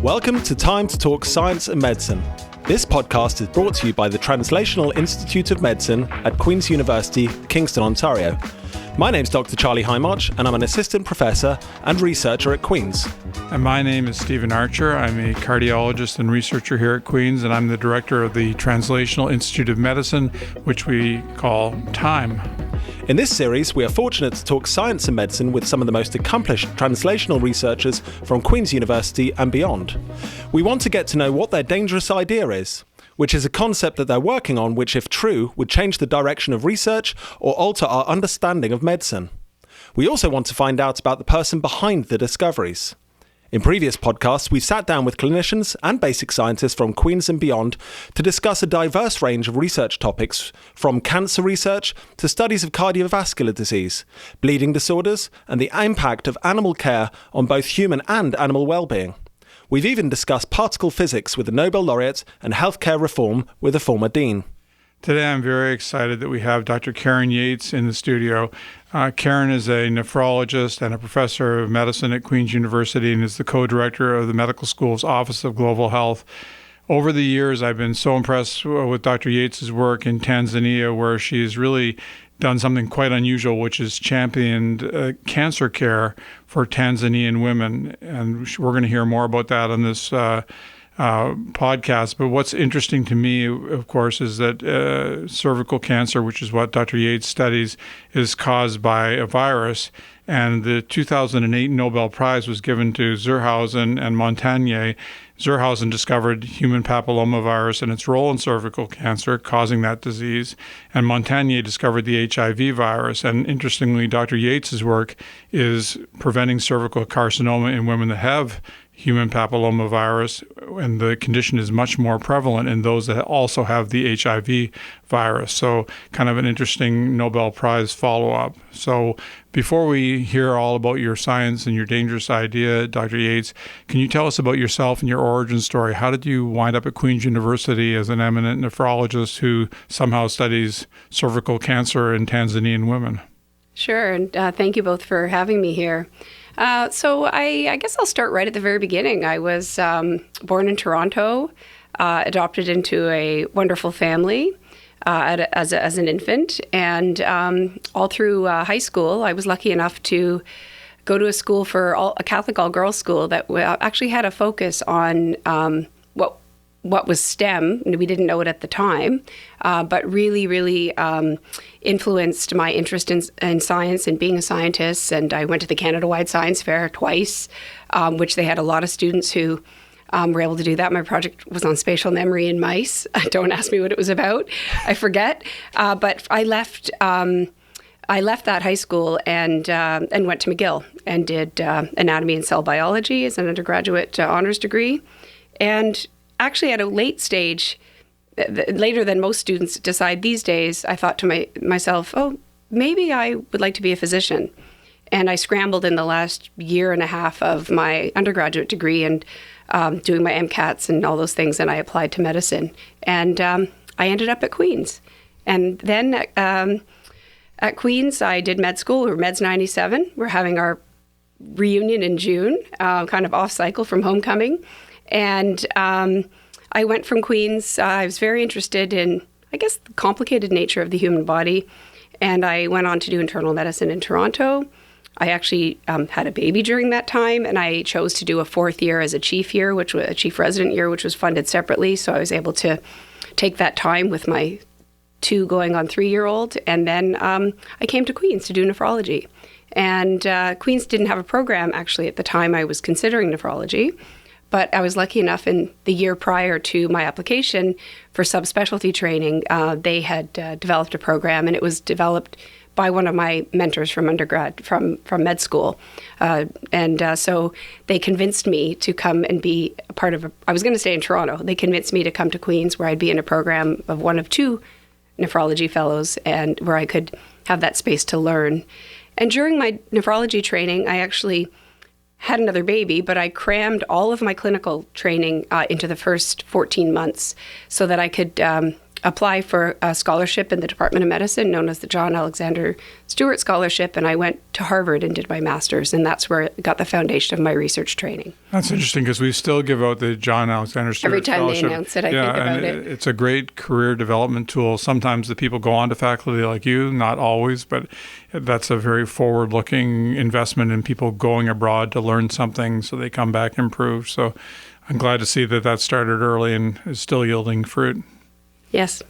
Welcome to Time to Talk Science and Medicine. This podcast is brought to you by the Translational Institute of Medicine at Queen's University, Kingston, Ontario. My name's Dr. Charlie Highmarch, and I'm an assistant professor and researcher at Queen's. And my name is Stephen Archer. I'm a cardiologist and researcher here at Queen's, and I'm the director of the Translational Institute of Medicine, which we call TIME. In this series, we are fortunate to talk science and medicine with some of the most accomplished translational researchers from Queen's University and beyond. We want to get to know what their dangerous idea is, which is a concept that they're working on which, if true, would change the direction of research or alter our understanding of medicine. We also want to find out about the person behind the discoveries. In previous podcasts, we sat down with clinicians and basic scientists from Queen's and beyond to discuss a diverse range of research topics, from cancer research to studies of cardiovascular disease, bleeding disorders, and the impact of animal care on both human and animal well-being. We've even discussed particle physics with a Nobel laureate and healthcare reform with a former dean. Today I'm very excited that we have Dr. Karen Yeates in the studio. Karen is a nephrologist and a professor of medicine at Queen's University and is the co-director of the Medical School's Office of Global Health. Over the years, I've been so impressed with Dr. Yeates' work in Tanzania, where she's really done something quite unusual, which is championed cancer care for Tanzanian women. And we're going to hear more about that on this podcast. But what's interesting to me, of course, is that cervical cancer, which is what Dr. Yeates studies, is caused by a virus. And the 2008 Nobel Prize was given to Zurhausen and Montagnier. Zurhausen discovered human papillomavirus and its role in cervical cancer, causing that disease. And Montagnier discovered the HIV virus. And interestingly, Dr. Yeates' work is preventing cervical carcinoma in women that have human papillomavirus, and the condition is much more prevalent in those that also have the HIV virus. So kind of an interesting Nobel Prize follow-up. So before we hear all about your science and your dangerous idea, Dr. Yeates, can you tell us about yourself and your origin story? How did you wind up at Queen's University as an eminent nephrologist who somehow studies cervical cancer in Tanzanian women? Sure, and thank you both for having me here. So I guess I'll start right at the very beginning. I was born in Toronto, adopted into a wonderful family as an infant, and all through high school, I was lucky enough to go to a school a Catholic all-girls school that actually had a focus on what was STEM. We didn't know it at the time, but really influenced my interest in science and being a scientist. And I went to the Canada-wide Science Fair twice, which they had a lot of students who were able to do that. My project was on spatial memory in mice. Don't ask me what it was about. I forget. But I left that high school and went to McGill and did anatomy and cell biology as an undergraduate honors degree. And actually, at a late stage, later than most students decide these days, I thought to myself, oh, maybe I would like to be a physician. And I scrambled in the last year and a half of my undergraduate degree and doing my MCATs and all those things, and I applied to medicine. And I ended up at Queen's. And then at Queen's, I did med school. We were Meds 97. We're having our reunion in June, kind of off-cycle from homecoming. And I went from Queen's. I was very interested in, I guess, the complicated nature of the human body. And I went on to do internal medicine in Toronto. I actually had a baby during that time, and I chose to do a fourth year as a chief year, which was a chief resident year, which was funded separately. So I was able to take that time with my 2 going on 3-year-old. And then I came to Queen's to do nephrology. And Queen's didn't have a program, actually, at the time I was considering nephrology. But I was lucky enough in the year prior to my application for subspecialty training, they had developed a program, and it was developed by one of my mentors from undergrad, from med school. So they convinced me to come and be a part of I was going to stay in Toronto. They convinced me to come to Queen's, where I'd be in a program of one of 2 nephrology fellows, and where I could have that space to learn. And during my nephrology training, I actually had another baby, but I crammed all of my clinical training into the first 14 months so that I could apply for a scholarship in the Department of Medicine known as the John Alexander Stewart Scholarship, and I went to Harvard and did my master's, and that's where I got the foundation of my research training. That's interesting because we still give out the John Alexander Stewart Every time Scholarship. they announce it, I think about it. It's a great career development tool. Sometimes the people go on to faculty like you, not always, but that's a very forward-looking investment in people going abroad to learn something so they come back improved. So I'm glad to see that started early and is still yielding fruit. Yes,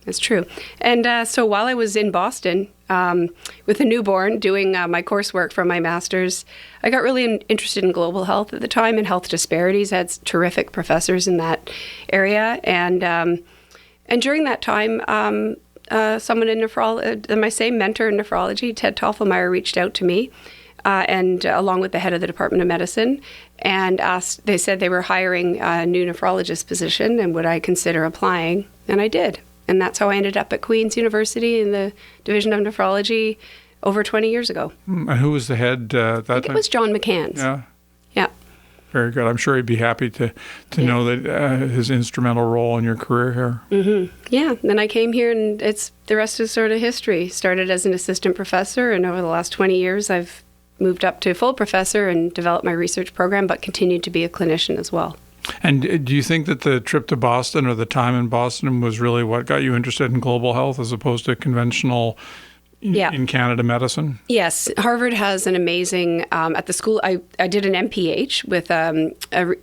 that's true. And so while I was in Boston with a newborn doing my coursework for my master's, I got really interested in global health at the time and health disparities. I had terrific professors in that area. And during that time, someone in nephrology, my same mentor in nephrology, Ted Toffelmeyer, reached out to me. And along with the head of the Department of Medicine, and they said they were hiring a new nephrologist position, and would I consider applying? And I did. And that's how I ended up at Queen's University in the Division of Nephrology over 20 years ago. And who was the head that time? It was John McCann's. Yeah. Yeah. Very good. I'm sure he'd be happy to know that his instrumental role in your career here. Mm-hmm. Yeah. Then I came here, and the rest is sort of history. Started as an assistant professor, and over the last 20 years, I've moved up to full professor and developed my research program, but continued to be a clinician as well. And do you think that the trip to Boston or the time in Boston was really what got you interested in global health as opposed to conventional in Canada medicine? Yes. Harvard has an amazing, at the school, I did an MPH with a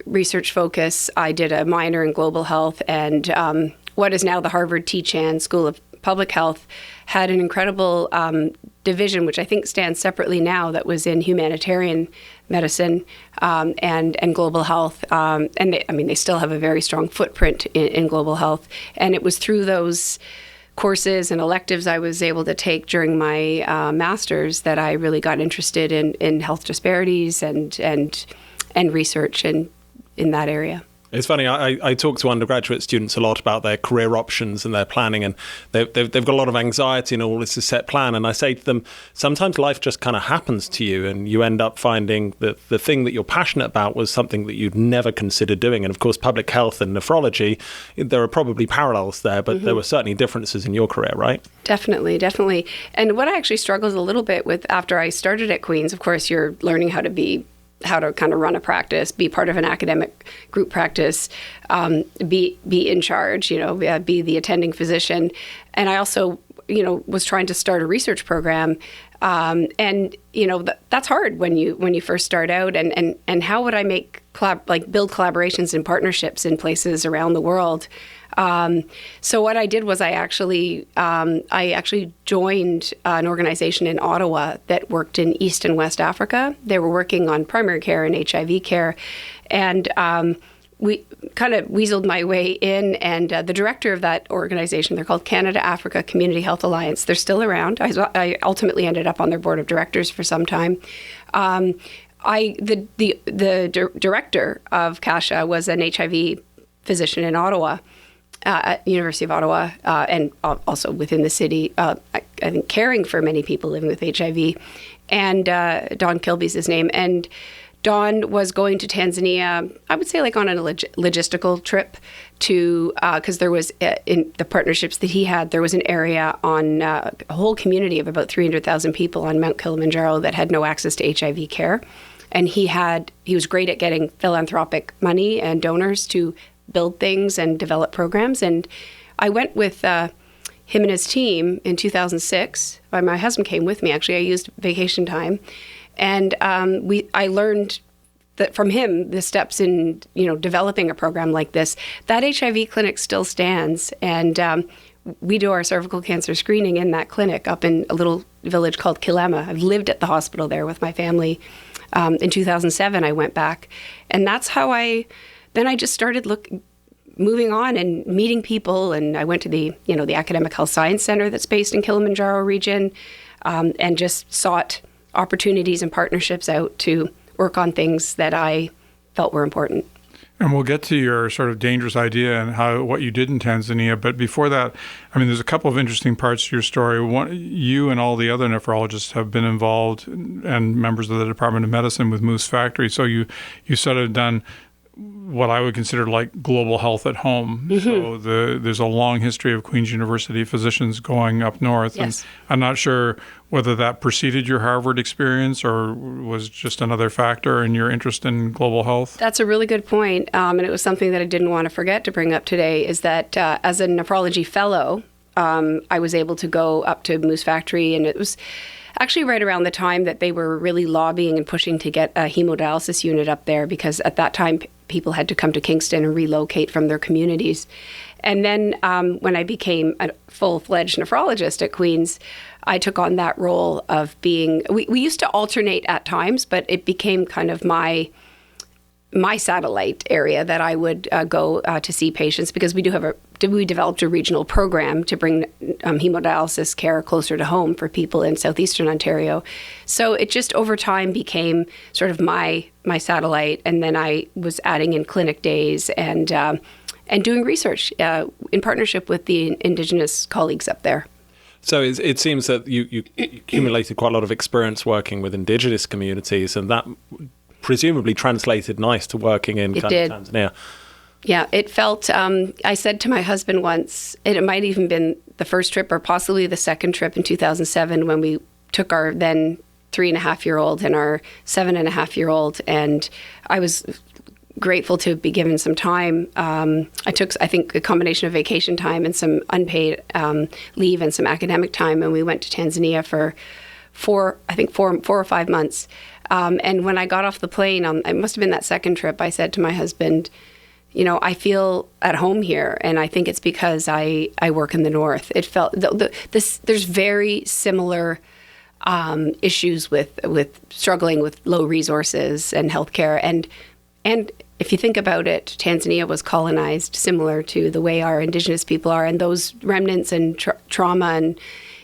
research focus. I did a minor in global health, and what is now the Harvard T-Chan School of Public Health had an incredible division, which I think stands separately now, that was in humanitarian medicine and global health. And they still have a very strong footprint in global health. And it was through those courses and electives I was able to take during my master's that I really got interested in health disparities and research in that area. It's funny, I talk to undergraduate students a lot about their career options and their planning, and they've got a lot of anxiety and all this is set plan. And I say to them, sometimes life just kind of happens to you, and you end up finding that the thing that you're passionate about was something that you'd never considered doing. And of course, public health and nephrology, there are probably parallels there, but there were certainly differences in your career, right? Definitely. And what I actually struggled a little bit with after I started at Queen's, of course, you're learning how to kind of run a practice, be part of an academic group practice, be in charge, be the attending physician. And I also, was trying to start a research program. And that's hard when you first start out. And how would I build collaborations and partnerships in places around the world? So what I did was I actually joined an organization in Ottawa that worked in East and West Africa. They were working on primary care and HIV care, and we kind of weaseled my way in. And the director of that organization, they're called Canada Africa Community Health Alliance. They're still around. I ultimately ended up on their board of directors for some time. The director of CASHA was an HIV physician in Ottawa. At University of Ottawa, and also within the city, I think caring for many people living with HIV. And Don Kilby's his name. And Don was going to Tanzania, I would say on a logistical trip to, because there was, in the partnerships that he had, there was an area on a whole community of about 300,000 people on Mount Kilimanjaro that had no access to HIV care. And he was great at getting philanthropic money and donors to build things and develop programs. And I went with him and his team in 2006. My husband came with me, actually. I used vacation time. And I learned that from him, the steps in, developing a program like this. That HIV clinic still stands. And we do our cervical cancer screening in that clinic up in a little village called Kilema. I've lived at the hospital there with my family. In 2007, I went back. And that's how Then I just started moving on and meeting people, and I went to the Academic Health Science Center that's based in Kilimanjaro region, and just sought opportunities and partnerships out to work on things that I felt were important. And we'll get to your sort of dangerous idea and what you did in Tanzania. But before that, there's a couple of interesting parts to your story. One, you and all the other nephrologists have been involved and members of the Department of Medicine with Moose Factory. So you sort of done what I would consider like global health at home. So there's a long history of Queen's University physicians going up north. Yes. And I'm not sure whether that preceded your Harvard experience or was just another factor in your interest in global health. That's a really good point. And it was something that I didn't want to forget to bring up today, is that as a nephrology fellow, I was able to go up to Moose Factory, and it was actually right around the time that they were really lobbying and pushing to get a hemodialysis unit up there, because at that time people had to come to Kingston and relocate from their communities. And then when I became a full-fledged nephrologist at Queen's, I took on that role of being, we used to alternate at times, but it became kind of my satellite area that I would go to see patients, because we developed a regional program to bring hemodialysis care closer to home for people in southeastern Ontario. So it just over time became sort of my satellite, and then I was adding in clinic days and doing research in partnership with the Indigenous colleagues up there. So it seems that you accumulated quite a lot of experience working with Indigenous communities, and that presumably translated nice to working in Tanzania. Yeah, it felt, I said to my husband once, it might even been the first trip or possibly the second trip in 2007, when we took our then 3.5-year-old and our 7.5-year-old, and I was grateful to be given some time. I took, I think, a combination of vacation time and some unpaid leave and some academic time, and we went to Tanzania for four or 5 months. And when I got off the plane, it must have been that second trip, I said to my husband, you know, I feel at home here, and I think it's because I work in the north. It felt there's very similar issues with struggling with low resources and healthcare, and if you think about it, Tanzania was colonized similar to the way our Indigenous people are, and those remnants and trauma and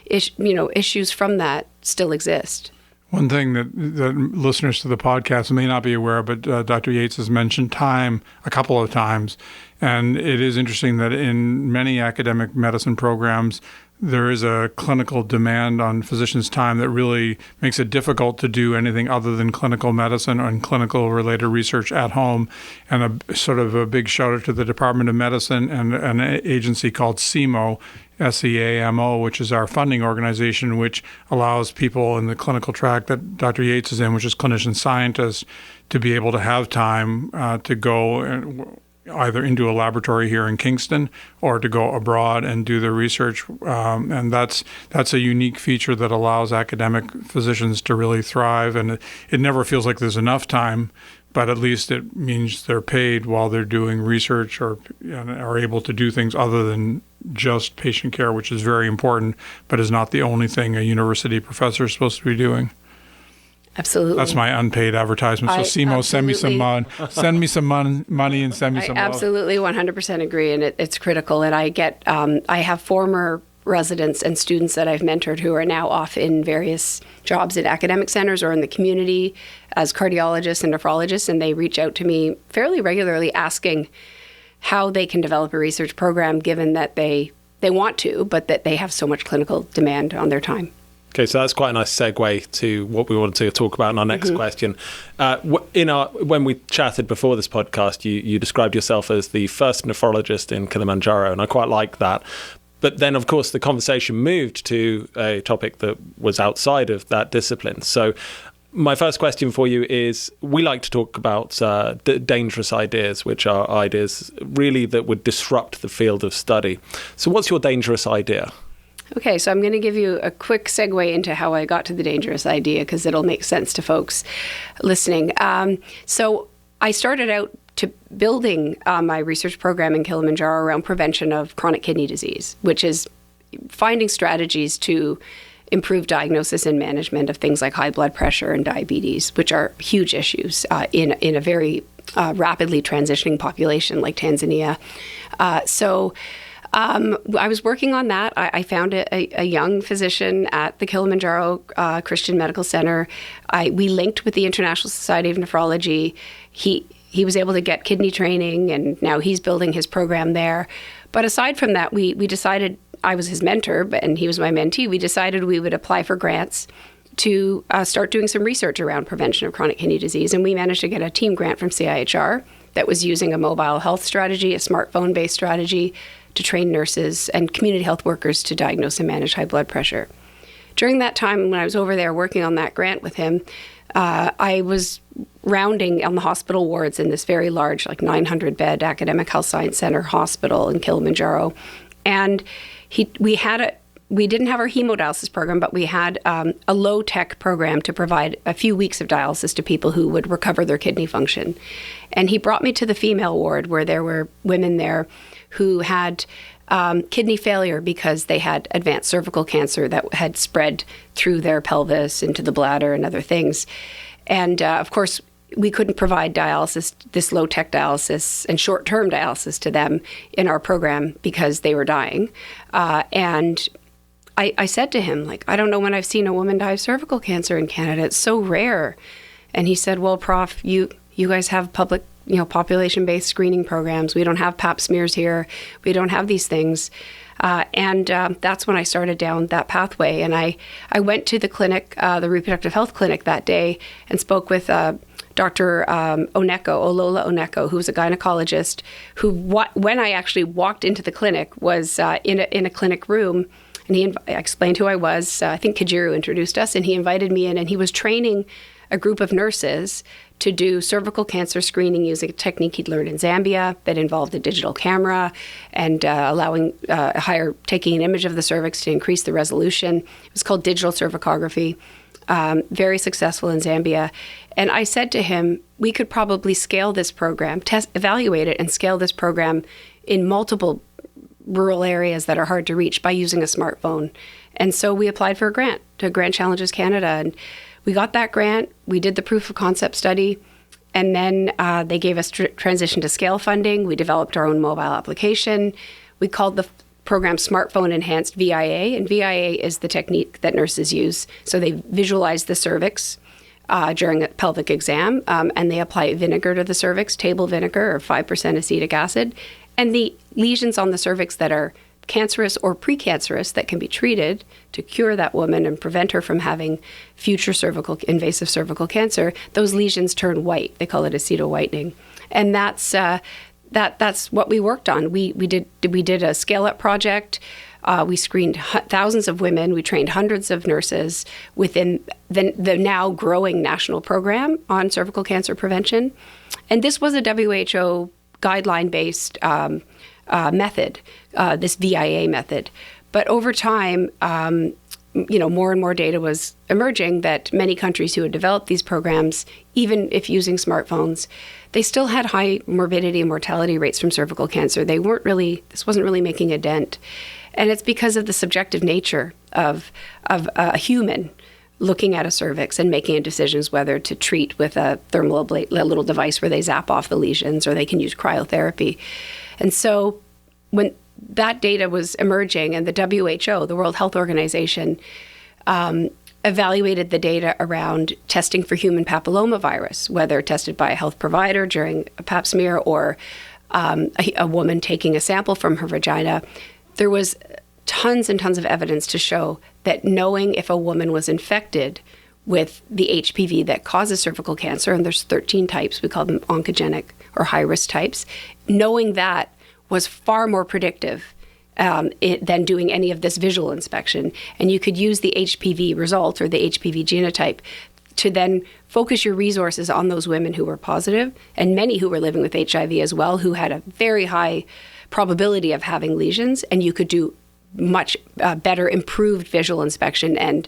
issues from that still exist. One thing that listeners to the podcast may not be aware, but Dr. Yeates has mentioned time a couple of times. And it is interesting that in many academic medicine programs, there is a clinical demand on physicians' time that really makes it difficult to do anything other than clinical medicine and clinical related research at home. And a big shout out to the Department of Medicine and an agency called SEAMO, SEAMO, which is our funding organization, which allows people in the clinical track that Dr. Yeates is in, which is clinician scientists, to be able to have time to go either into a laboratory here in Kingston or to go abroad and do the research. And that's a unique feature that allows academic physicians to really thrive. And it never feels like there's enough time, but at least it means they're paid while they're doing research or are able to do things other than just patient care, which is very important, but is not the only thing a university professor is supposed to be doing. Absolutely. That's my unpaid advertisement. So SEMO, send me some money and send me some love. I absolutely 100% agree, and it's critical. And I have former residents and students that I've mentored who are now off in various jobs in academic centers or in the community as cardiologists and nephrologists, and they reach out to me fairly regularly asking how they can develop a research program, given that they want to, but that they have so much clinical demand on their time. Okay, so that's quite a nice segue to what we wanted to talk about in our next question. When we chatted before this podcast, you described yourself as the first nephrologist in Kilimanjaro, and I quite like that. But then, of course, the conversation moved to a topic that was outside of that discipline. So my first question for you is, we like to talk about dangerous ideas, which are ideas really that would disrupt the field of study. So what's your dangerous idea? Okay, so I'm going to give you a quick segue into how I got to the dangerous idea, because it'll make sense to folks listening. So I started out to building my research program in Kilimanjaro around prevention of chronic kidney disease, which is finding strategies to improve diagnosis and management of things like high blood pressure and diabetes, which are huge issues in a very rapidly transitioning population like Tanzania. I was working on that. I found a young physician at the Kilimanjaro Christian Medical Center. We linked with the International Society of Nephrology. He was able to get kidney training, and now he's building his program there. But aside from that, we decided, I was his mentor, and he was my mentee, we decided we would apply for grants to start doing some research around prevention of chronic kidney disease. And we managed to get a team grant from CIHR that was using a mobile health strategy, a smartphone-based strategy, to train nurses and community health workers to diagnose and manage high blood pressure. During that time, when I was over there working on that grant with him, I was rounding on the hospital wards in this very large, like 900-bed academic health science center hospital in Kilimanjaro. And we didn't have our hemodialysis program, but we had a low-tech program to provide a few weeks of dialysis to people who would recover their kidney function. And he brought me to the female ward where there were women there who had kidney failure because they had advanced cervical cancer that had spread through their pelvis into the bladder and other things. And of course, we couldn't provide dialysis, this low-tech dialysis and short-term dialysis to them in our program because they were dying. And I said to him, like, I don't know when I've seen a woman die of cervical cancer in Canada. It's so rare. And he said, well, Prof, you guys have public, population-based screening programs. We don't have pap smears here. We don't have these things. And that's when I started down that pathway. And I went to the clinic, the reproductive health clinic that day, and spoke with Dr. Olola Oneko, who's a gynecologist, who, when I actually walked into the clinic, was in a clinic room. And I explained who I was. I think Kajiru introduced us, and he invited me in, and he was training a group of nurses to do cervical cancer screening using a technique he'd learned in Zambia that involved a digital camera and taking an image of the cervix to increase the resolution. It was called digital cervicography. Very successful in Zambia. And I said to him, we could probably scale this program, evaluate it and scale this program in multiple rural areas that are hard to reach by using a smartphone. And so we applied for a grant to Grant Challenges Canada, and we got that grant. We did the proof of concept study, and then they gave us transition to scale funding. We developed our own mobile application. We called the program Smartphone Enhanced VIA, and VIA is the technique that nurses use. So they visualize the cervix during a pelvic exam, and they apply vinegar to the cervix, table vinegar or 5% acetic acid. And the lesions on the cervix that are cancerous or precancerous that can be treated to cure that woman and prevent her from having future invasive cervical cancer, those lesions turn white. They call it acetowhitening. And that's what we worked on. We did a scale-up project. We screened thousands of women. We trained hundreds of nurses within the now growing national program on cervical cancer prevention. And this was a WHO guideline-based method, this VIA method. But over time, more and more data was emerging that many countries who had developed these programs, even if using smartphones, they still had high morbidity and mortality rates from cervical cancer. This wasn't really making a dent. And it's because of the subjective nature of a human looking at a cervix and making decisions whether to treat with a thermal ablate, a little device where they zap off the lesions, or they can use cryotherapy. And so when that data was emerging, and the WHO, the World Health Organization, evaluated the data around testing for human papillomavirus, whether tested by a health provider during a pap smear or a woman taking a sample from her vagina, there was tons and tons of evidence to show that knowing if a woman was infected with the HPV that causes cervical cancer, and there's 13 types, we call them oncogenic or high-risk types, knowing that was far more predictive than doing any of this visual inspection. And you could use the HPV result or the HPV genotype to then focus your resources on those women who were positive, and many who were living with HIV as well, who had a very high probability of having lesions, and you could do much better improved visual inspection and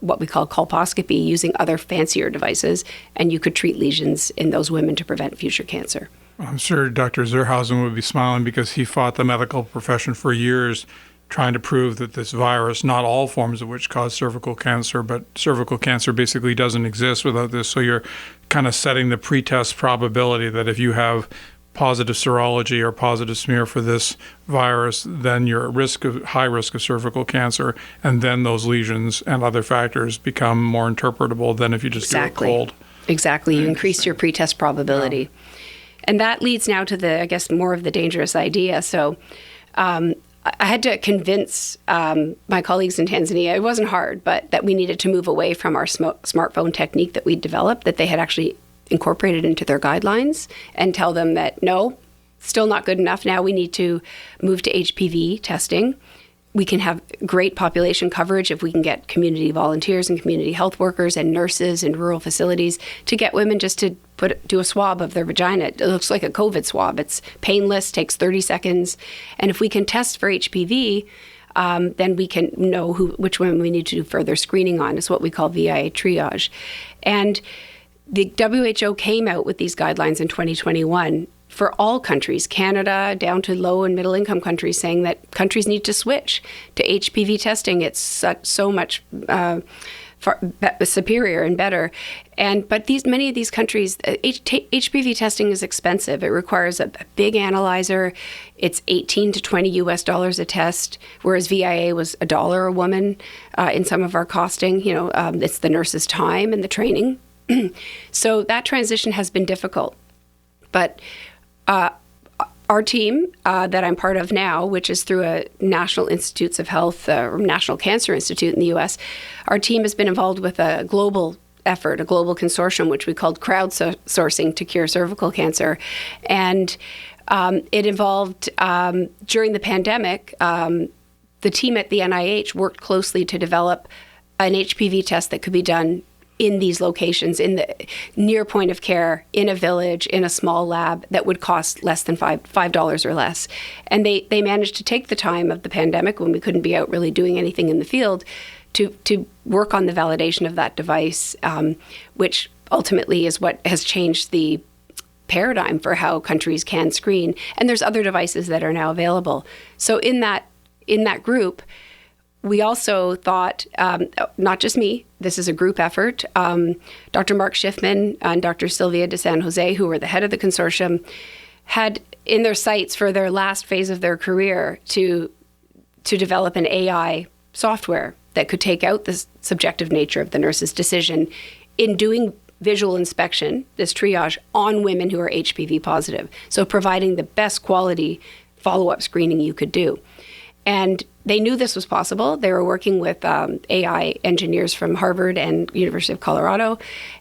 what we call colposcopy using other fancier devices, and you could treat lesions in those women to prevent future cancer. I'm sure Dr. Zurhausen would be smiling because he fought the medical profession for years trying to prove that this virus, not all forms of which cause cervical cancer, but cervical cancer basically doesn't exist without this. So you're kind of setting the pretest probability that if you have positive serology or positive smear for this virus, then you're at high risk of cervical cancer, and then those lesions and other factors become more interpretable than if you just do it cold. Exactly. You increase your pretest probability. Yeah. And that leads now to more of the dangerous idea. So I had to convince my colleagues in Tanzania, it wasn't hard, but that we needed to move away from our smartphone technique that we developed, that they had actually incorporate it into their guidelines and tell them that, no, still not good enough. Now we need to move to HPV testing. We can have great population coverage if we can get community volunteers and community health workers and nurses in rural facilities to get women just to do a swab of their vagina. It looks like a COVID swab. It's painless, takes 30 seconds. And if we can test for HPV, then we can know which women we need to do further screening on. It's what we call VIA triage. And the WHO came out with these guidelines in 2021 for all countries, Canada down to low and middle income countries, saying that countries need to switch to HPV testing. It's so much superior and better. But many of these countries, HPV testing is expensive. It requires a big analyzer. It's $18 to $20 a test, whereas VIA was $1 a woman in some of our costing. It's the nurse's time and the training. So that transition has been difficult. But our team that I'm part of now, which is through a National Institutes of Health, or National Cancer Institute in the U.S., our team has been involved with a global effort, a global consortium, which we called crowdsourcing to cure cervical cancer. And it involved, during the pandemic, the team at the NIH worked closely to develop an HPV test that could be done in these locations, in the near point of care, in a village, in a small lab that would cost less than $5 or less. And they managed to take the time of the pandemic, when we couldn't be out really doing anything in the field, to work on the validation of that device, which ultimately is what has changed the paradigm for how countries can screen. And there's other devices that are now available. So in that group, we also thought, not just me, this is a group effort. Dr. Mark Schiffman and Dr. Sylvia de San Jose, who were the head of the consortium, had in their sights for their last phase of their career to develop an AI software that could take out the subjective nature of the nurse's decision in doing visual inspection, this triage, on women who are HPV positive. So providing the best quality follow-up screening you could do. And they knew this was possible. They were working with AI engineers from Harvard and University of Colorado.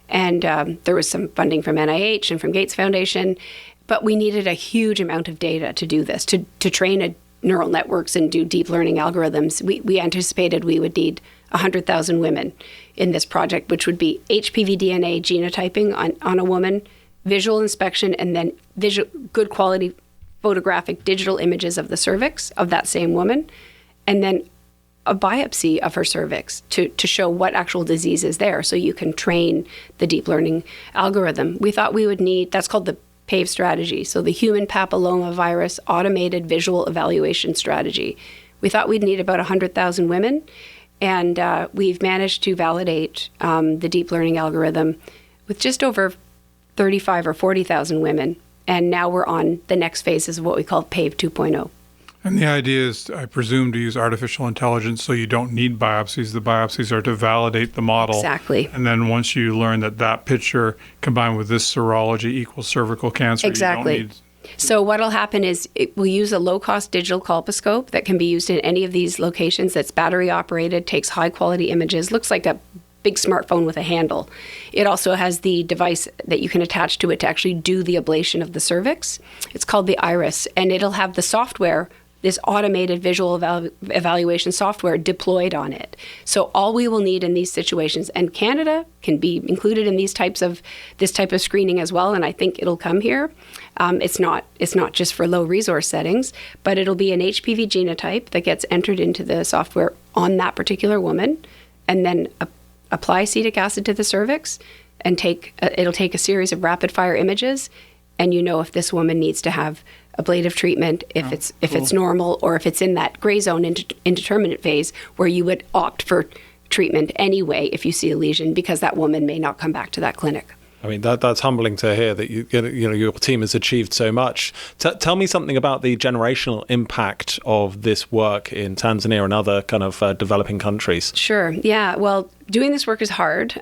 And there was some funding from NIH and from Gates Foundation. But we needed a huge amount of data to do this, to train neural networks and do deep learning algorithms. We anticipated we would need 100,000 women in this project, which would be HPV DNA genotyping on a woman, visual inspection, and then good quality photographic digital images of the cervix of that same woman, and then a biopsy of her cervix to show what actual disease is there, so you can train the deep learning algorithm. We thought we would need, that's called the PAVE strategy, so the human papilloma virus automated visual evaluation strategy. We thought we'd need about 100,000 women, and we've managed to validate the deep learning algorithm with just over 35 or 40,000 women. And now we're on the next phases of what we call PAVE 2.0. And the idea is, I presume, to use artificial intelligence so you don't need biopsies. The biopsies are to validate the model. Exactly. And then once you learn that picture combined with this serology equals cervical cancer, exactly. You don't need... So what will happen is we'll use a low-cost digital colposcope that can be used in any of these locations, that's battery-operated, takes high-quality images, looks like a big smartphone with a handle. It also has the device that you can attach to it to actually do the ablation of the cervix. It's called the IRIS, and it'll have the software, this automated visual evaluation software, deployed on it. So all we will need in these situations, and Canada can be included in this type of screening as well, and I think it'll come here. It's not just for low resource settings, but it'll be an HPV genotype that gets entered into the software on that particular woman, and then apply acetic acid to the cervix, and it'll take a series of rapid fire images, and you know if this woman needs to have ablative treatment, if it's normal, or if it's in that gray zone indeterminate phase where you would opt for treatment anyway if you see a lesion, because that woman may not come back to that clinic. I mean, that's humbling to hear that your team has achieved so much. Tell me something about the generational impact of this work in Tanzania and other kind of developing countries. Sure. Yeah. Well, doing this work is hard.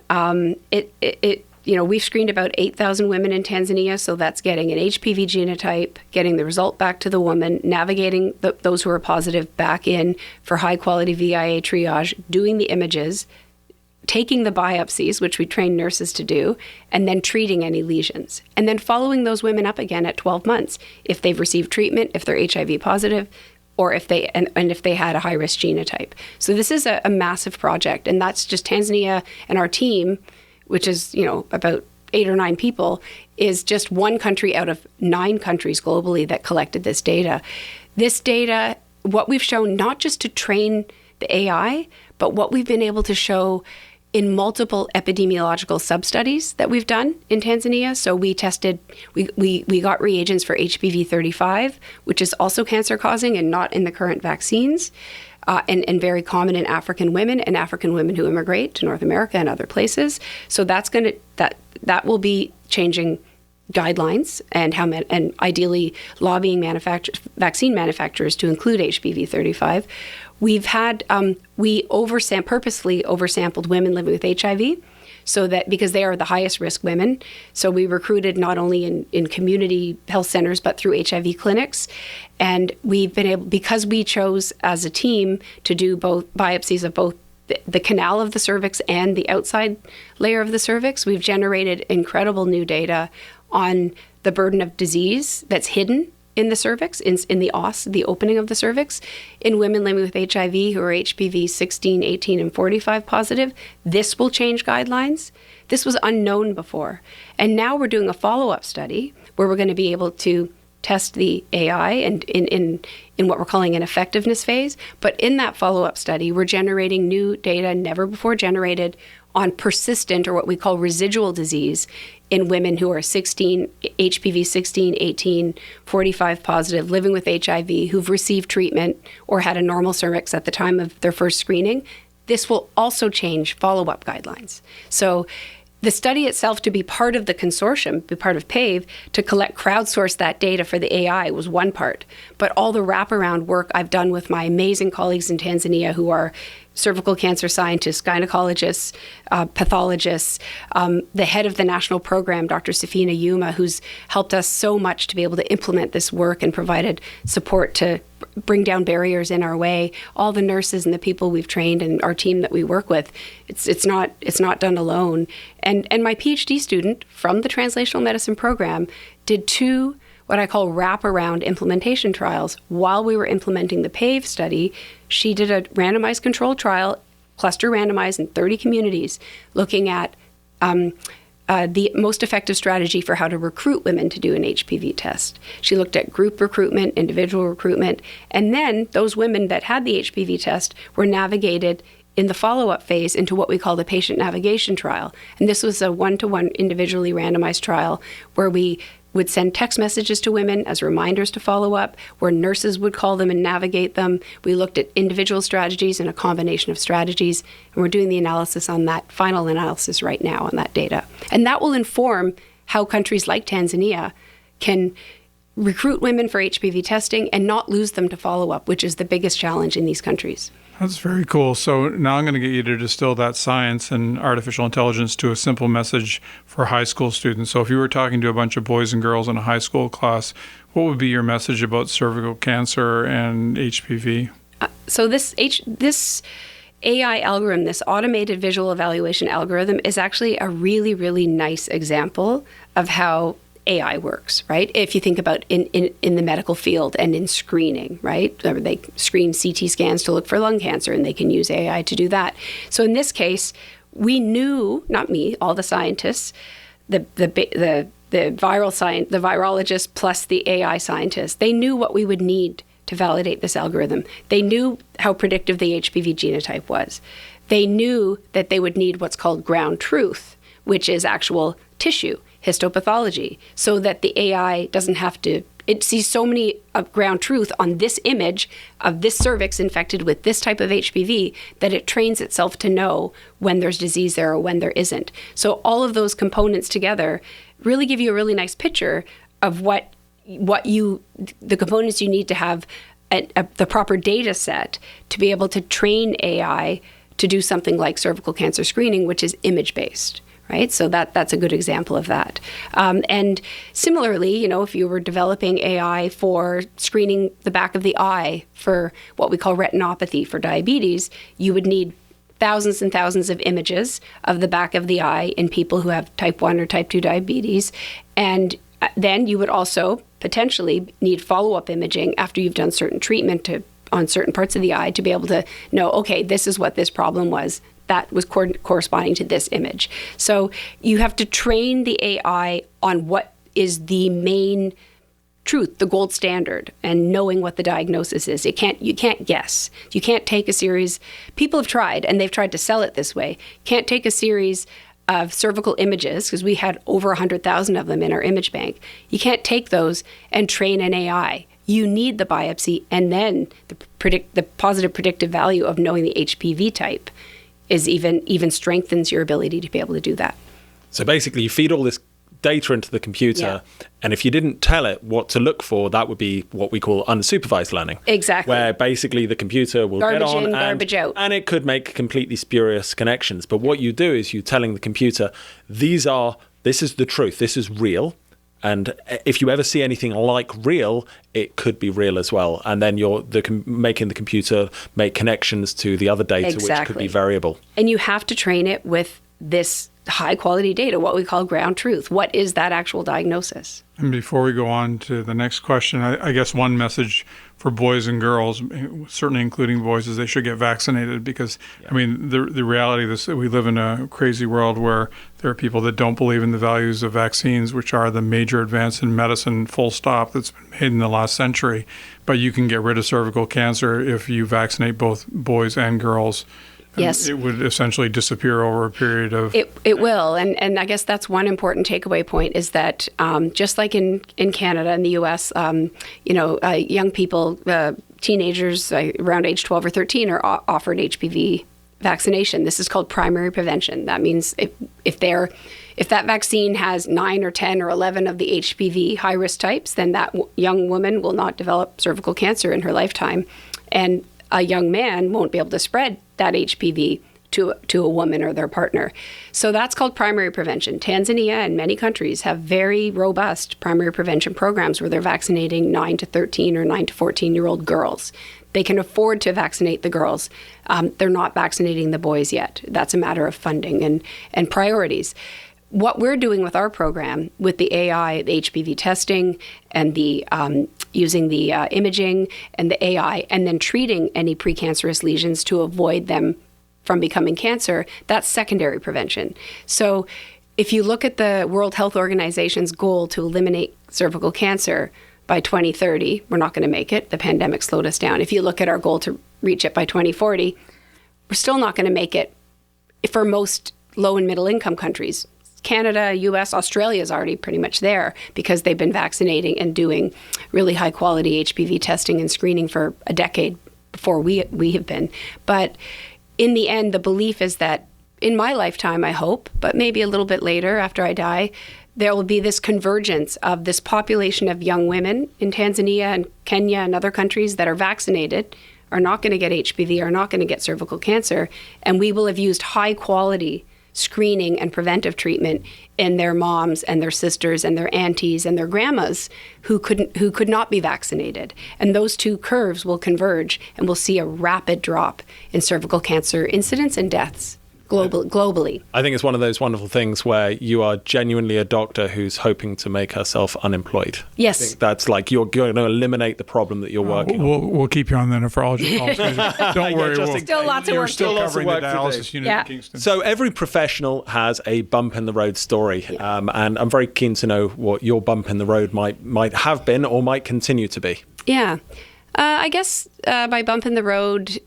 We've screened about 8,000 women in Tanzania, so that's getting an HPV genotype, getting the result back to the woman, navigating those who are positive back in for high-quality VIA triage, doing the images, taking the biopsies, which we train nurses to do, and then treating any lesions. And then following those women up again at 12 months if they've received treatment, if they're HIV positive, or if they and if they had a high-risk genotype. So this is a massive project, and that's just Tanzania and our team, which is, about 8 or 9 people, is just one country out of 9 countries globally that collected this data. This data, what we've shown, not just to train the AI, but what we've been able to show in multiple epidemiological sub-studies that we've done in Tanzania. So we tested, we got reagents for HPV 35, which is also cancer-causing and not in the current vaccines, and very common in African women and African women who immigrate to North America and other places. So that will be changing guidelines and and ideally lobbying vaccine manufacturers to include HPV 35. We've had we purposely oversampled women living with HIV, so that because they are the highest risk women. So we recruited not only in community health centers but through HIV clinics, and we've been able, because we chose as a team to do both biopsies of both the canal of the cervix and the outside layer of the cervix. We've generated incredible new data on the burden of disease that's hidden in the cervix, in the os, the opening of the cervix, in women living with HIV who are HPV 16, 18, and 45 positive. This will change guidelines. This was unknown before. And now we're doing a follow-up study where we're going to be able to test the AI and in what we're calling an effectiveness phase. But in that follow-up study, we're generating new data never before generated on persistent, or what we call residual disease, in women who are HPV 16, 18, 45 positive, living with HIV, who've received treatment or had a normal cervix at the time of their first screening. This will also change follow-up guidelines. So the study itself, to be part of the consortium, be part of PAVE, to crowdsource that data for the AI was one part. But all the wraparound work I've done with my amazing colleagues in Tanzania who are cervical cancer scientists, gynecologists, pathologists, the head of the national program, Dr. Safina Yuma, who's helped us so much to be able to implement this work and provided support to bring down barriers in our way. All the nurses and the people we've trained and our team that we work with, it's not done alone. And my PhD student from the translational medicine program did 2 what I call wraparound implementation trials. While we were implementing the PAVE study, she did a randomized controlled trial, cluster randomized in 30 communities, looking at the most effective strategy for how to recruit women to do an HPV test. She looked at group recruitment, individual recruitment, and then those women that had the HPV test were navigated in the follow-up phase into what we call the patient navigation trial. And this was a 1-to-1 individually randomized trial where we would send text messages to women as reminders to follow up, where nurses would call them and navigate them. We looked at individual strategies and a combination of strategies, and we're doing the analysis on that, final analysis right now on that data. And that will inform how countries like Tanzania can recruit women for HPV testing and not lose them to follow up, which is the biggest challenge in these countries. That's very cool. So now I'm going to get you to distill that science and artificial intelligence to a simple message for high school students. So if you were talking to a bunch of boys and girls in a high school class, what would be your message about cervical cancer and HPV? So this AI algorithm, this automated visual evaluation algorithm, is actually a really, really nice example of how AI works, right? If you think about in the medical field and in screening, right? They screen CT scans to look for lung cancer, and they can use AI to do that. So in this case, we knew, not me, all the scientists, the virologist plus the AI scientists, they knew what we would need to validate this algorithm. They knew how predictive the HPV genotype was. They knew that they would need what's called ground truth, which is actual tissue histopathology, so that the AI doesn't have to, it sees so many ground truth on this image of this cervix infected with this type of HPV that it trains itself to know when there's disease there or when there isn't. So all of those components together really give you a really nice picture of the components you need to have the proper data set to be able to train AI to do something like cervical cancer screening, which is image-based. Right, so that's a good example of that. And similarly, if you were developing AI for screening the back of the eye for what we call retinopathy for diabetes, you would need thousands and thousands of images of the back of the eye in people who have type 1 or type 2 diabetes. And then you would also potentially need follow-up imaging after you've done certain treatment on certain parts of the eye to be able to know, okay, this is what this problem was. That was corresponding to this image. So you have to train the AI on what is the main truth, the gold standard, and knowing what the diagnosis is. You can't guess. You can't take a series. People have tried, and they've tried to sell it this way. Can't take a series of cervical images, because we had over 100,000 of them in our image bank. You can't take those and train an AI. You need the biopsy, and then the positive predictive value of knowing the HPV type is even strengthens your ability to be able to do that. So basically, you feed all this data into the computer, and if you didn't tell it what to look for, that would be what we call unsupervised learning. Exactly. Where basically the computer will garbage get on in, garbage out. And it could make completely spurious connections. But what you do is you're telling the computer, this is the truth, this is real. And if you ever see anything like real, it could be real as well. And then you're making the computer make connections to the other data, which could be variable. And you have to train it with this high quality data, what we call ground truth. What is that actual diagnosis? And before we go on to the next question, I guess one message for boys and girls, certainly including boys, is they should get vaccinated because, I mean, the reality is we live in a crazy world where there are people that don't believe in the values of vaccines, which are the major advance in medicine, full stop, that's been made in the last century. But you can get rid of cervical cancer if you vaccinate both boys and girls. Yes. It would essentially disappear over a period of... It will. And I guess that's one important takeaway point is that just like in Canada and the U.S., young people, teenagers around age 12 or 13 are offered HPV vaccination. This is called primary prevention. That means if that vaccine has 9 or 10 or 11 of the HPV high-risk types, then that young woman will not develop cervical cancer in her lifetime. And a young man won't be able to spread that HPV to a woman or their partner. So that's called primary prevention. Tanzania and many countries have very robust primary prevention programs where they're vaccinating 9 to 13 or 9 to 14-year-old girls. They can afford to vaccinate the girls. They're not vaccinating the boys yet. That's a matter of funding and priorities. What we're doing with our program, with the AI, the HPV testing, and the using the imaging and the AI, and then treating any precancerous lesions to avoid them from becoming cancer, that's secondary prevention. So if you look at the World Health Organization's goal to eliminate cervical cancer by 2030, we're not going to make it. The pandemic slowed us down. If you look at our goal to reach it by 2040, we're still not going to make it for most low and middle income countries. Canada, US, Australia is already pretty much there because they've been vaccinating and doing really high quality HPV testing and screening for a decade before we have been. But in the end, the belief is that in my lifetime, I hope, but maybe a little bit later after I die, there will be this convergence of this population of young women in Tanzania and Kenya and other countries that are vaccinated, are not going to get HPV, are not going to get cervical cancer, and we will have used high quality screening and preventive treatment in their moms and their sisters and their aunties and their grandmas who could not be vaccinated. And those two curves will converge and we'll see a rapid drop in cervical cancer incidence and deaths globally. I think it's one of those wonderful things where you are genuinely a doctor who's hoping to make herself unemployed. Yes. I think that's like you're going to eliminate the problem that you're working on. We'll keep you on the nephrology calls. Don't worry. Still lots of You're work still to do. covering the dialysis unit in Kingston. So every professional has a bump in the road story. And I'm very keen to know what your bump in the road might have been or might continue to be. Yeah. I guess my bump in the road,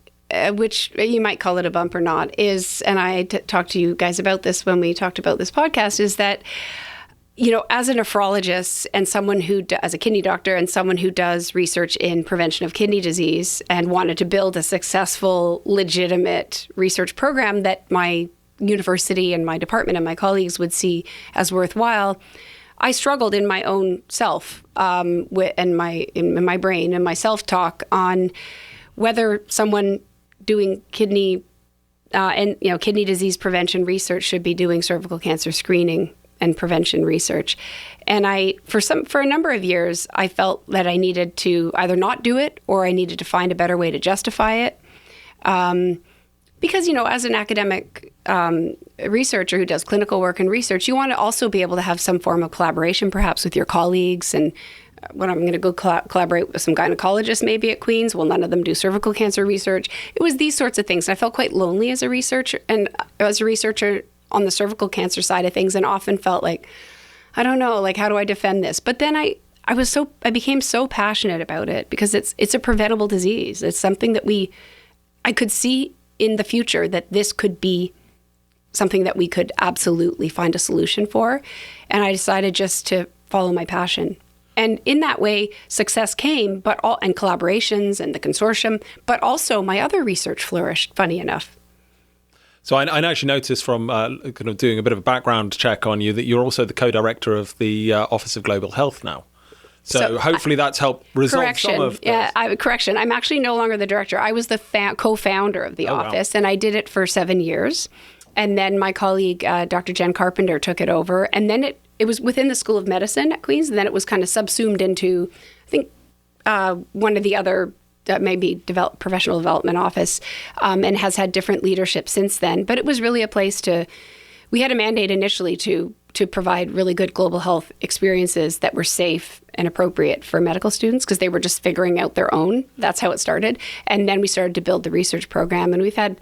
which you might call it a bump or not, is, and I talked to you guys about this when we talked about this podcast, is that, as a nephrologist and someone who, as a kidney doctor and someone who does research in prevention of kidney disease and wanted to build a successful, legitimate research program that my university and my department and my colleagues would see as worthwhile, I struggled in my own self in my brain and my self-talk on whether someone doing kidney disease prevention research should be doing cervical cancer screening and prevention research. And for a number of years, I felt that I needed to either not do it or I needed to find a better way to justify it. Because, as an academic researcher who does clinical work and research, you want to also be able to have some form of collaboration, perhaps with your colleagues. And when I'm going to go collaborate with some gynecologists maybe at Queen's, well, none of them do cervical cancer research. It was these sorts of things. I felt quite lonely as a researcher on the cervical cancer side of things, and often felt like, I don't know, like, how do I defend this? But then I became so passionate about it because it's a preventable disease. It's something that I could see in the future that this could be something that we could absolutely find a solution for. And I decided just to follow my passion. And in that way, success came, and collaborations and the consortium, but also my other research flourished, funny enough. So I actually noticed from kind of doing a bit of a background check on you that you're also the co-director of the Office of Global Health now. So hopefully that's helped resolve some of those. Correction. I'm actually no longer the director. I was the co-founder of the office, and I did it for 7 years. And then my colleague, Dr. Jen Carpenter, took it over. And then it was within the School of Medicine at Queen's, and then it was kind of subsumed into, I think, one of the other maybe professional development office, and has had different leadership since then. But it was really a place we had a mandate initially to provide really good global health experiences that were safe and appropriate for medical students because they were just figuring out their own. That's how it started. And then we started to build the research program, and we've had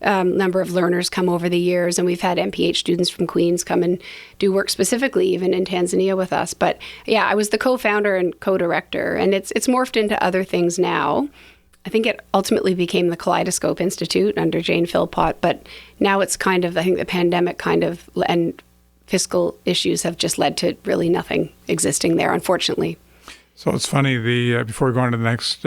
a number of learners come over the years, and we've had MPH students from Queen's come and do work specifically even in Tanzania with us. But yeah, I was the co-founder and co-director, and it's morphed into other things now. I think it ultimately became the Kaleidoscope Institute under Jane Philpott, but now it's kind of, I think the pandemic and fiscal issues have just led to really nothing existing there, unfortunately. So it's funny, before we go on to the next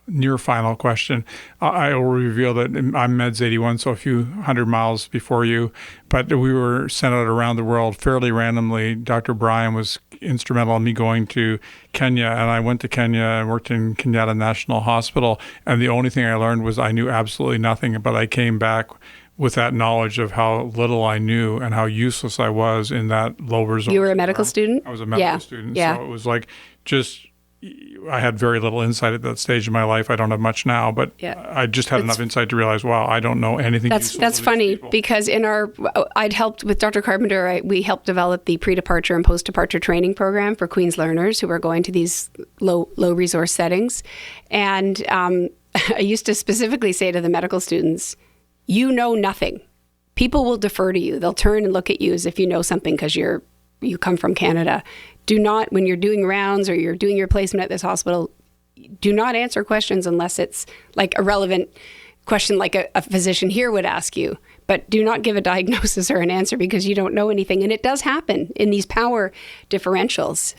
near final question, I will reveal that I'm Meds 81, so a few hundred miles before you, but we were sent out around the world fairly randomly. Dr. Brian was instrumental in me going to Kenya, and I went to Kenya and worked in Kenyatta National Hospital, and the only thing I learned was I knew absolutely nothing, but I came back with that knowledge of how little I knew and how useless I was in that low result. You were a medical student? I was a medical student. Yeah. So it was like I had very little insight at that stage in my life. I don't have much now, but I just had enough insight to realize, wow, I don't know anything. That's funny because I'd helped with Dr. Carpenter. We helped develop the pre-departure and post-departure training program for Queen's learners who are going to these low resource settings. And I used to specifically say to the medical students, you know nothing. People will defer to you. They'll turn and look at you as if you know something because you come from Canada. Do not, when you're doing rounds or you're doing your placement at this hospital, do not answer questions unless it's like a relevant question like a physician here would ask you. But do not give a diagnosis or an answer because you don't know anything. And it does happen in these power differentials.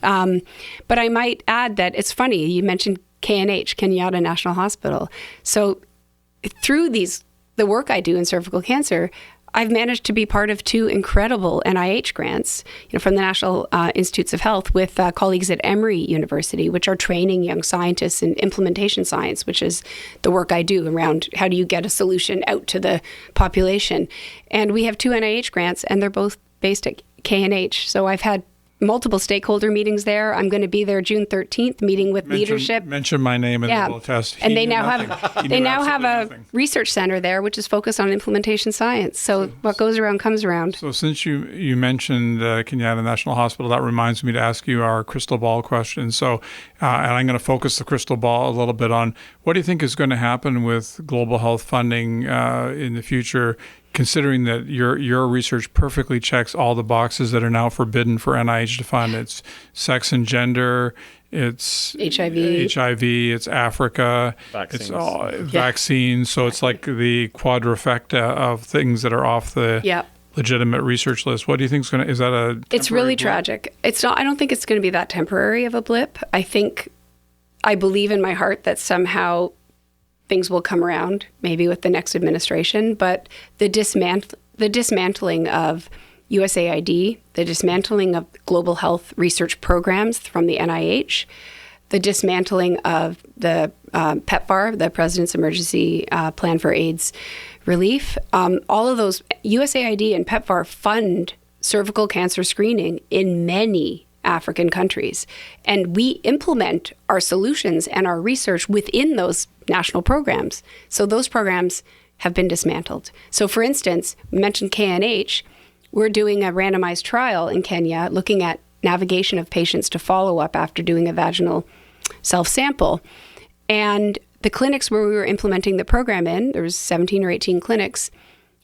But I might add that it's funny. You mentioned KNH, Kenyatta National Hospital. So through the work I do in cervical cancer, I've managed to be part of 2 incredible NIH grants, from the National Institutes of Health with colleagues at Emory University, which are training young scientists in implementation science, which is the work I do around how do you get a solution out to the population. And we have 2 NIH grants, and they're both based at KNH. So I've had multiple stakeholder meetings there. I'm going to be there June 13th, meeting with leadership. Mention my name and they will test. And they now have a research center there, which is focused on implementation science. So what goes around comes around. So since you mentioned Kenyatta National Hospital, that reminds me to ask you our crystal ball question. So, and I'm going to focus the crystal ball a little bit on what do you think is going to happen with global health funding in the future, considering that your research perfectly checks all the boxes that are now forbidden for NIH to fund. It's sex and gender, it's HIV, it's Africa, vaccines. It's all vaccines. So it's like the quadrifecta of things that are off the legitimate research list. What do you think is going to, is that a It's really blip? tragic. It's not, I don't think it's going to be that temporary of a blip. I believe in my heart that somehow things will come around, maybe with the next administration, but the dismantling of USAID, the dismantling of global health research programs from the NIH, the dismantling of the PEPFAR, the President's Emergency Plan for AIDS Relief, all of those, USAID and PEPFAR fund cervical cancer screening in many African countries. And we implement our solutions and our research within those national programs. So those programs have been dismantled. So for instance, we mentioned KNH. We're doing a randomized trial in Kenya looking at navigation of patients to follow up after doing a vaginal self-sample. And the clinics where we were implementing the program in, there was 17 or 18 clinics.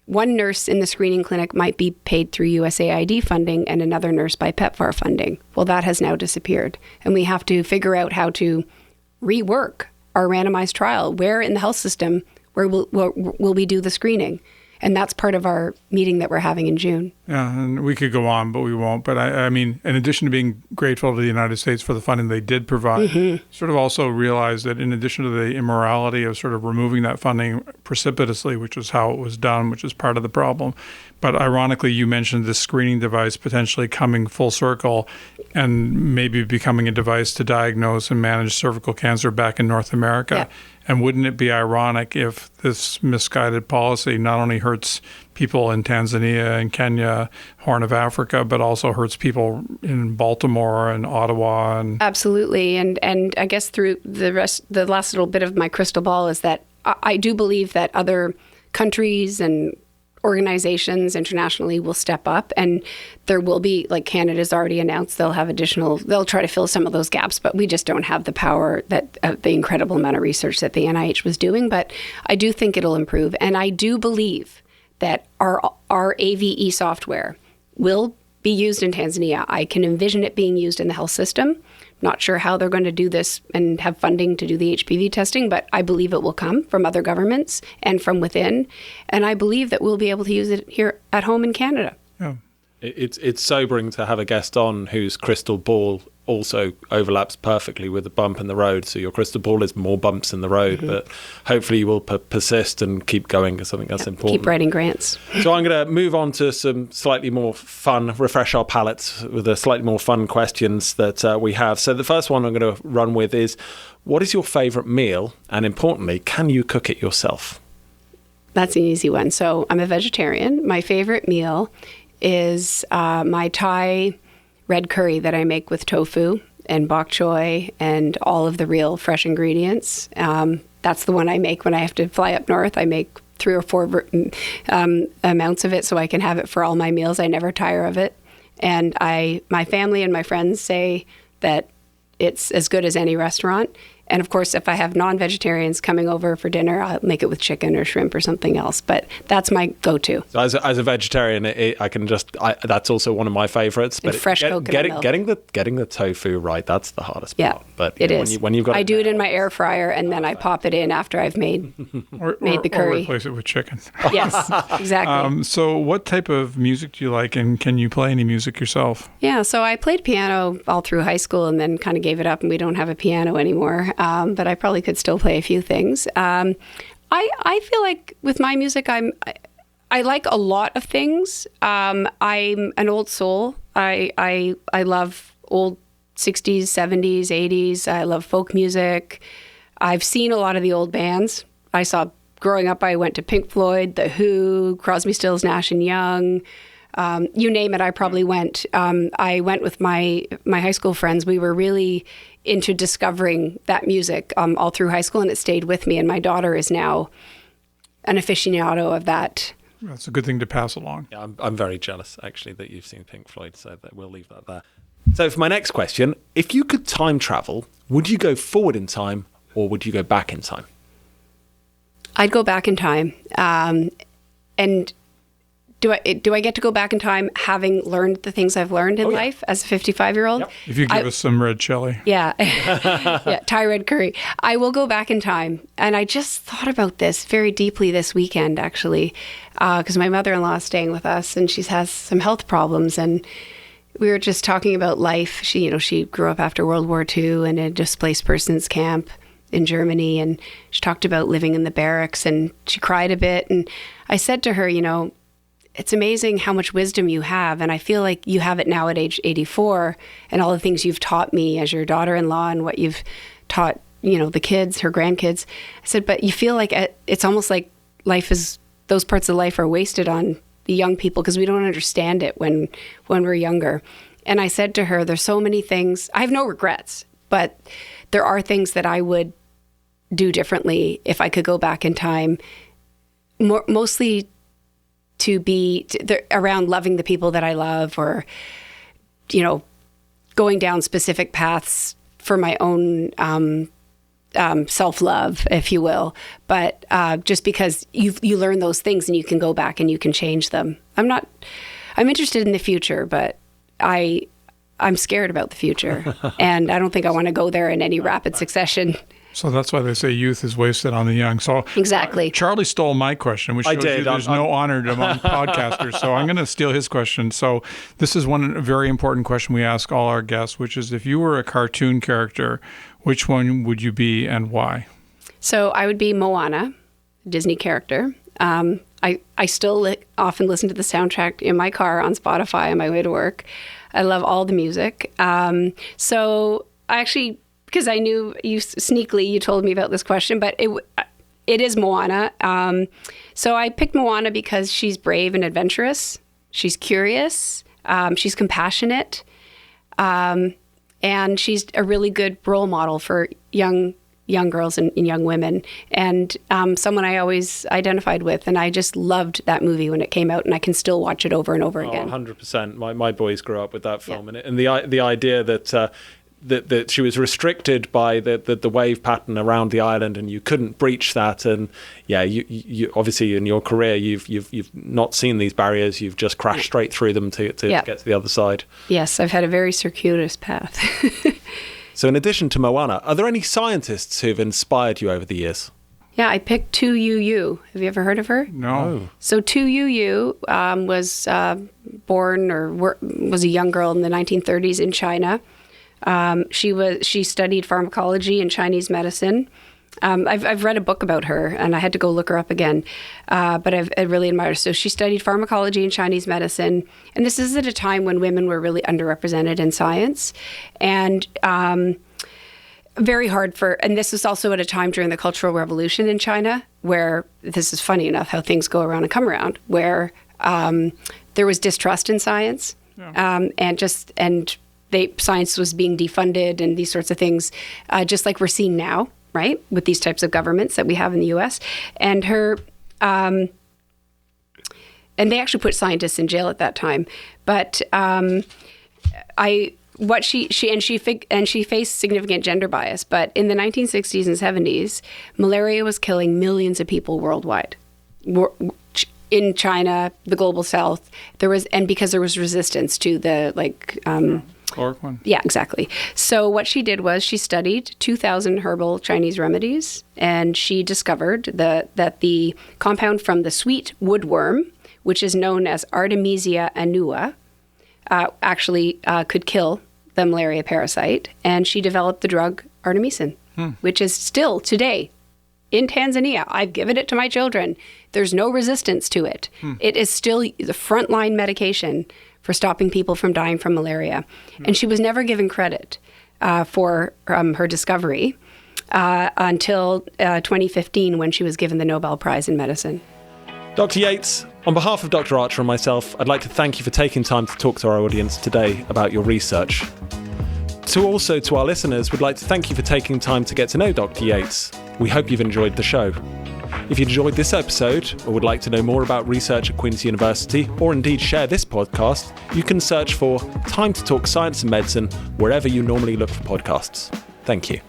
One nurse in the screening clinic might be paid through USAID funding and another nurse by PEPFAR funding. Well, that has now disappeared. And we have to figure out how to rework our randomized trial. Where in the health system where will we do the screening? And that's part of our meeting that we're having in June. Yeah, and we could go on, but we won't. But I mean, in addition to being grateful to the United States for the funding they did provide, sort of also realize that in addition to the immorality of sort of removing that funding precipitously, which was how it was done, which is part of the problem. But ironically, you mentioned this screening device potentially coming full circle and maybe becoming a device to diagnose and manage cervical cancer back in North America. Yeah. And wouldn't it be ironic if this misguided policy not only hurts people in Tanzania and Kenya, Horn of Africa, but also hurts people in Baltimore and Ottawa? And absolutely. And I guess through the last little bit of my crystal ball is that I do believe that other countries and organizations internationally will step up, and there will be, like Canada's already announced, they'll try to fill some of those gaps, but we just don't have the power that the incredible amount of research that the NIH was doing. But I do think it'll improve, and I do believe that our AVE software will be used in Tanzania. I can envision it being used in the health system. Not sure how they're going to do this and have funding to do the HPV testing, but I believe it will come from other governments and from within. And I believe that we'll be able to use it here at home in Canada. Yeah. It's sobering to have a guest on whose crystal ball also overlaps perfectly with the bump in the road. So your crystal ball is more bumps in the road, but hopefully you will persist and keep going, because I think that's important. Keep writing grants. So I'm going to move on to some slightly more fun, refresh our palates with the slightly more fun questions that we have. So the first one I'm going to run with is, what is your favourite meal? And importantly, can you cook it yourself? That's an easy one. So I'm a vegetarian. My favourite meal is my Thai red curry that I make with tofu and bok choy and all of the real fresh ingredients. That's the one I make when I have to fly up north. I make 3 or 4 amounts of it so I can have it for all my meals. I never tire of it. And my family and my friends say that it's as good as any restaurant. And of course, if I have non-vegetarians coming over for dinner, I'll make it with chicken or shrimp or something else. But that's my go-to. So as a vegetarian, that's also one of my favorites. But fresh coconut milk. Getting the tofu right, that's the hardest part. Yeah, but it is. When you've got I do it in my air fryer, and then I pop it in after I've made the curry. Or replace it with chicken. Yes, exactly. So what type of music do you like, and can you play any music yourself? Yeah, so I played piano all through high school and then kind of gave it up, and we don't have a piano anymore. But I probably could still play a few things. I feel like with my music, I like a lot of things. I'm an old soul. I love old 60s, 70s, 80s. I love folk music. I've seen a lot of the old bands. Growing up, I went to Pink Floyd, The Who, Crosby, Stills, Nash & Young. You name it, I probably went. I went with my high school friends. We were really into discovering that music all through high school, and it stayed with me. And my daughter is now an aficionado of that. That's a good thing to pass along. Yeah, I'm very jealous, actually, that you've seen Pink Floyd, so that we'll leave that there. So for my next question, if you could time travel, would you go forward in time or would you go back in time? I'd go back in time. And do I get to go back in time having learned the things I've learned in life as a 55-year-old? Yep. If you give us some red chili. Yeah. Yeah, Thai red curry. I will go back in time. And I just thought about this very deeply this weekend, actually, because my mother-in-law is staying with us and she has some health problems. And we were just talking about life. She grew up after World War II in a displaced persons camp in Germany. And she talked about living in the barracks and she cried a bit. And I said to her, it's amazing how much wisdom you have. And I feel like you have it now at age 84 and all the things you've taught me as your daughter-in-law and what you've taught, the kids, her grandkids. I said, but you feel like it's almost like those parts of life are wasted on the young people because we don't understand it when we're younger. And I said to her, there's so many things, I have no regrets, but there are things that I would do differently if I could go back in time. mostly to be around loving the people that I love, or, going down specific paths for my own self-love, if you will. But just because you learn those things and you can go back and you can change them. I'm interested in the future, but I'm scared about the future. And I don't think I want to go there in any rapid succession. So that's why they say youth is wasted on the young. So exactly. Charlie stole my question, which shows you there's no honor among podcasters. So I'm going to steal his question. So this is one very important question we ask all our guests, which is, if you were a cartoon character, which one would you be and why? So I would be Moana, Disney character. I still often listen to the soundtrack in my car on Spotify on my way to work. I love all the music. So I actually... because I knew you told me about this question, but it is Moana. So I picked Moana because she's brave and adventurous. She's curious. She's compassionate. And she's a really good role model for young girls and young women, and someone I always identified with. And I just loved that movie when it came out, and I can still watch it over and over again. 100%. My boys grew up with that film, yeah. And the idea that she was restricted by the wave pattern around the island, and you couldn't breach that. And you obviously in your career you've not seen these barriers. You've just crashed straight through them to get to the other side. Yes, I've had a very circuitous path. So in addition to Moana, are there any scientists who've inspired you over the years? Yeah, I picked Tu Youyou. Have you ever heard of her? No. So Tu Youyou was born was a young girl in the 1930s in China. She studied pharmacology and Chinese medicine. I've read a book about her, and I had to go look her up again. But I really admire her. So she studied pharmacology and Chinese medicine, and this is at a time when women were really underrepresented in science, and very hard and this was also at a time during the Cultural Revolution in China, where, this is funny enough how things go around and come around, where there was distrust in science, science was being defunded and these sorts of things, just like we're seeing now, right, with these types of governments that we have in the U.S. And and they actually put scientists in jail at that time. But she faced significant gender bias. But in the 1960s and 70s, malaria was killing millions of people worldwide. In China, the global south, because there was resistance to the chloroquine. Yeah, exactly. So what she did was she studied 2,000 herbal Chinese remedies, and she discovered that the compound from the sweet woodworm, which is known as Artemisia annua, actually could kill the malaria parasite. And she developed the drug artemisinin, which is still today in Tanzania. I've given it to my children. There's no resistance to it. It is still the frontline medication for stopping people from dying from malaria. And she was never given credit for her discovery until 2015, when she was given the Nobel Prize in Medicine. Dr. Yeates, on behalf of Dr. Archer and myself, I'd like to thank you for taking time to talk to our audience today about your research. To our listeners, we'd like to thank you for taking time to get to know Dr. Yeates. We hope you've enjoyed the show. If you enjoyed this episode or would like to know more about research at Queen's University, or indeed share this podcast, you can search for Time to Talk Science and Medicine wherever you normally look for podcasts. Thank you.